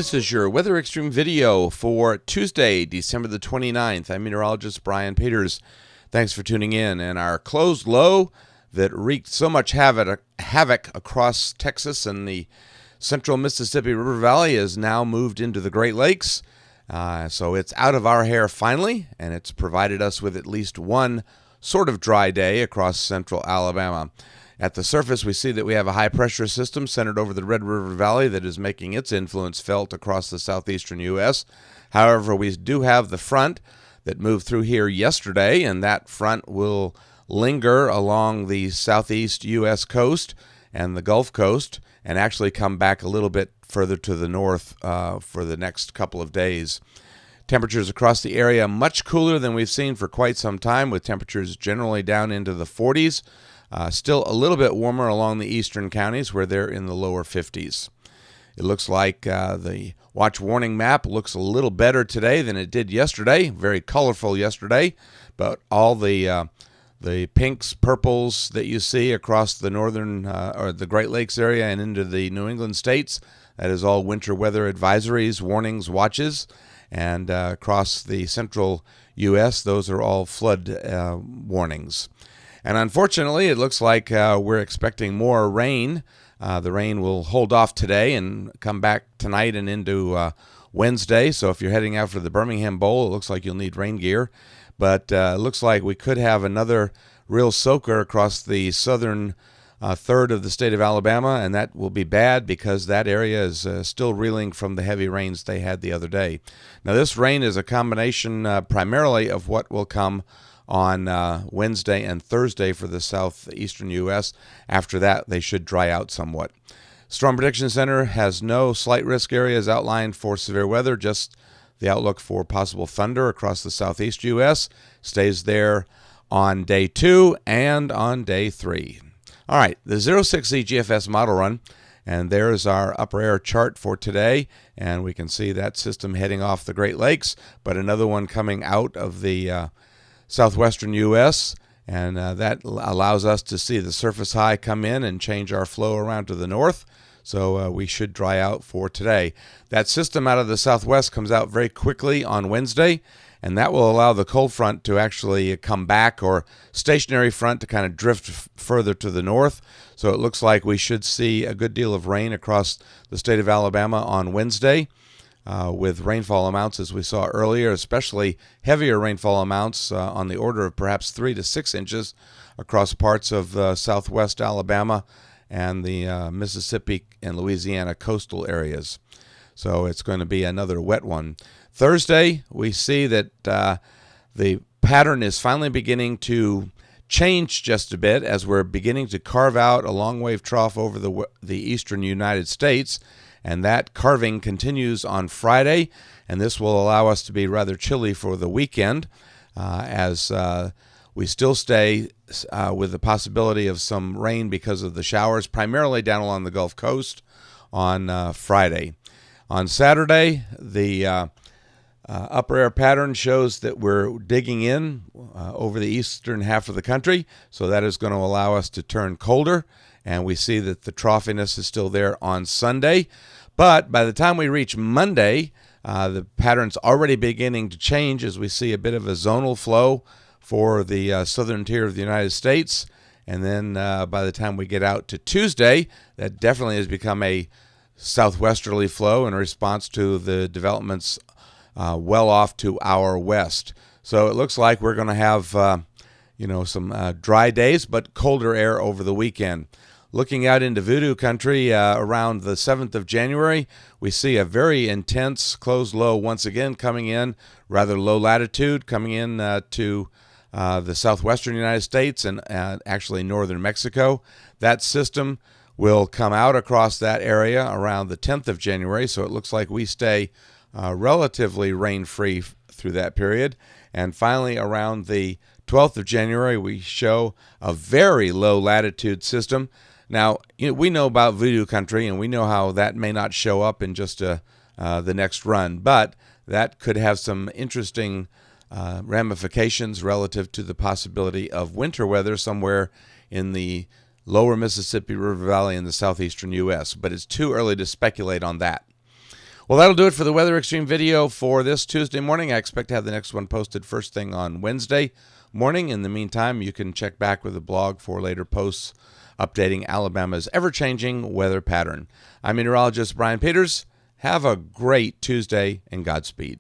This is your Weather Xtreme video for Tuesday, December the 29th. I'm meteorologist Brian Peters. Thanks for tuning in. And our closed low that wreaked so much havoc across Texas and the central Mississippi River Valley is now moved into the Great Lakes. So it's out of our hair finally, and it's provided us with at least one sort of dry day across central Alabama. At the surface, we see that we have a high-pressure system centered over the Red River Valley that is making its influence felt across the southeastern U.S. However, we do have the front that moved through here yesterday, and that front will linger along the Southeast U.S. coast and the Gulf Coast and actually come back a little bit further to the north for the next couple of days. Temperatures across the area much cooler than we've seen for quite some time, with temperatures generally down into the 40s. Still a little bit warmer along the eastern counties where they're in the lower 50s. It looks like the watch warning map looks a little better today than it did yesterday. Very colorful yesterday, but all the pinks, purples that you see across the northern or the Great Lakes area and into the New England states, that is all winter weather advisories, warnings, watches. And across the central U.S., those are all flood warnings. And unfortunately, it looks like we're expecting more rain. The rain will hold off today and come back tonight and into Wednesday. So if you're heading out for the Birmingham Bowl, it looks like you'll need rain gear. But it looks like we could have another real soaker across the southern third of the state of Alabama, and that will be bad because that area is still reeling from the heavy rains they had the other day. Now, this rain is a combination primarily of what will come on Wednesday and Thursday for the southeastern U.S. After that, they should dry out somewhat. Storm Prediction Center has no slight risk areas outlined for severe weather, just the outlook for possible thunder across the southeast U.S. stays there on day 2 and on day 3. All right, the 06Z GFS model run, and there's our upper air chart for today, and we can see that system heading off the Great Lakes, but another one coming out of the southwestern U.S., and that allows us to see the surface high come in and change our flow around to the north. So we should dry out for today. That system out of the southwest comes out very quickly on Wednesday, and that will allow the cold front to actually come back, or stationary front to kind of drift further to the north. So it looks like we should see a good deal of rain across the state of Alabama on Wednesday. With rainfall amounts, as we saw earlier, especially heavier rainfall amounts on the order of perhaps 3 to 6 inches across parts of southwest Alabama and the Mississippi and Louisiana coastal areas. So it's going to be another wet one. Thursday, we see that the pattern is finally beginning to change just a bit as we're beginning to carve out a long wave trough over the eastern United States. And that carving continues on Friday, and this will allow us to be rather chilly for the weekend as we still stay with the possibility of some rain because of the showers, primarily down along the Gulf Coast on Friday. On Saturday, the upper air pattern shows that we're digging in over the eastern half of the country, so that is going to allow us to turn colder. And we see that the troughiness is still there on Sunday. But by the time we reach Monday, the pattern's already beginning to change as we see a bit of a zonal flow for the southern tier of the United States. And then by the time we get out to Tuesday, that definitely has become a southwesterly flow in response to the developments well off to our west. So it looks like we're going to have some dry days, but colder air over the weekend. Looking out into voodoo country around the 7th of January, we see a very intense closed low once again coming in, rather low latitude, coming in to the southwestern United States and actually northern Mexico. That system will come out across that area around the 10th of January, so it looks like we stay relatively rain-free through that period. And finally, around the 12th of January, we show a very low latitude system. Now, we know about voodoo country, and we know how that may not show up in just the next run, but that could have some interesting ramifications relative to the possibility of winter weather somewhere in the lower Mississippi River Valley in the southeastern U.S., but it's too early to speculate on that. Well, that'll do it for the Weather Extreme video for this Tuesday morning. I expect to have the next one posted first thing on Wednesday morning. In the meantime, you can check back with the blog for later posts updating Alabama's ever-changing weather pattern. I'm meteorologist Brian Peters. Have a great Tuesday and Godspeed.